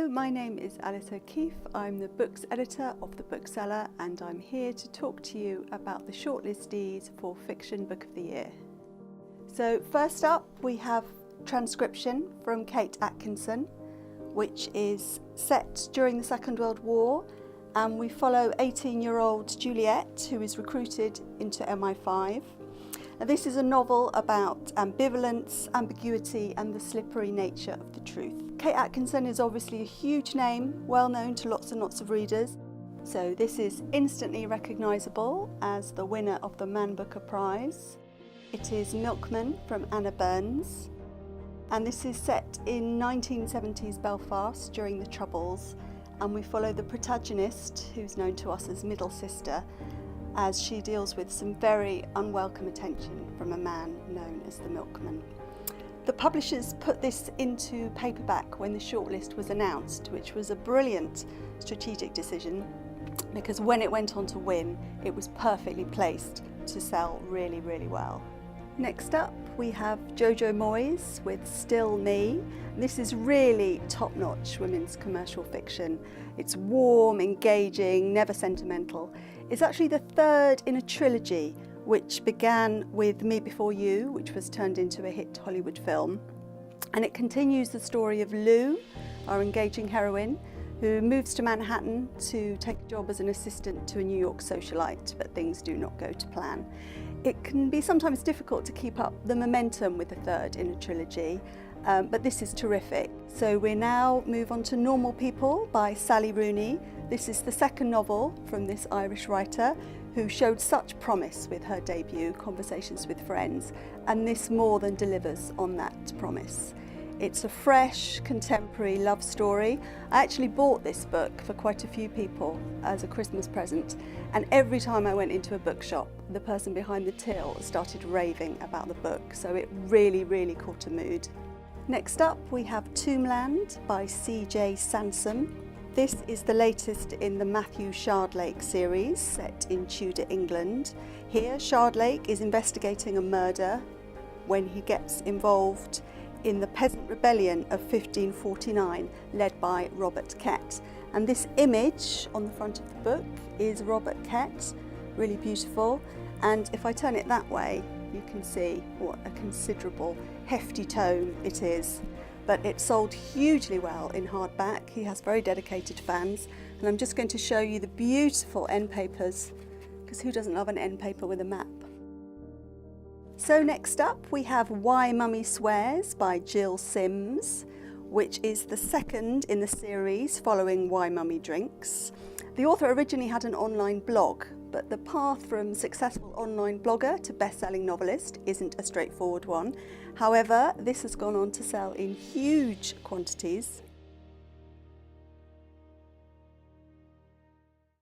Hello, my name is Alice O'Keefe. I'm the books editor of the Bookseller, and I'm here to talk to you about the shortlistees for Fiction Book of the Year. So first up we have Transcription from Kate Atkinson, which is set during the Second World War, and we follow 18-year-old Juliet, who is recruited into MI5. Now, this is a novel about ambivalence, ambiguity and the slippery nature of the truth. Kate Atkinson is obviously a huge name, well known to lots and lots of readers. So this is instantly recognisable as the winner of the Man Booker Prize. It is Millman from Anna Burns, and this is set in 1970s Belfast during the Troubles, and we follow the protagonist, who's known to us as Middle Sister, as she deals with some very unwelcome attention from a man known as the Milkman. The publishers put this into paperback when the shortlist was announced, which was a brilliant strategic decision, because when it went on to win, it was perfectly placed to sell really, really well. Next up, we have Jojo Moyes with Still Me. This is really top-notch women's commercial fiction. It's warm, engaging, never sentimental. It's actually the third in a trilogy, which began with Me Before You, which was turned into a hit Hollywood film. And it continues the story of Lou, our engaging heroine, who moves to Manhattan to take a job as an assistant to a New York socialite, but things do not go to plan. It can be sometimes difficult to keep up the momentum with the third in a trilogy, but this is terrific. So we now move on to Normal People by Sally Rooney. This is the second novel from this Irish writer who showed such promise with her debut, Conversations with Friends, and this more than delivers on that promise. It's a fresh, contemporary love story. I actually bought this book for quite a few people as a Christmas present, and every time I went into a bookshop, the person behind the till started raving about the book, so it really, really caught a mood. Next up, we have Tombland by C.J. Sansom. This is the latest in the Matthew Shardlake series, set in Tudor England. Here, Shardlake is investigating a murder when he gets involved in the Peasant Rebellion of 1549, led by Robert Kett. And this image on the front of the book is Robert Kett, really beautiful. And if I turn it that way, you can see what a considerable, hefty tome it is. But it sold hugely well in hardback. He has very dedicated fans. And I'm just going to show you the beautiful end papers, because who doesn't love an end paper with a map? So next up we have Why Mummy Swears by Gill Sims, which is the second in the series following Why Mummy Drinks. The author originally had an online blog, but the path from successful online blogger to best-selling novelist isn't a straightforward one. However, this has gone on to sell in huge quantities,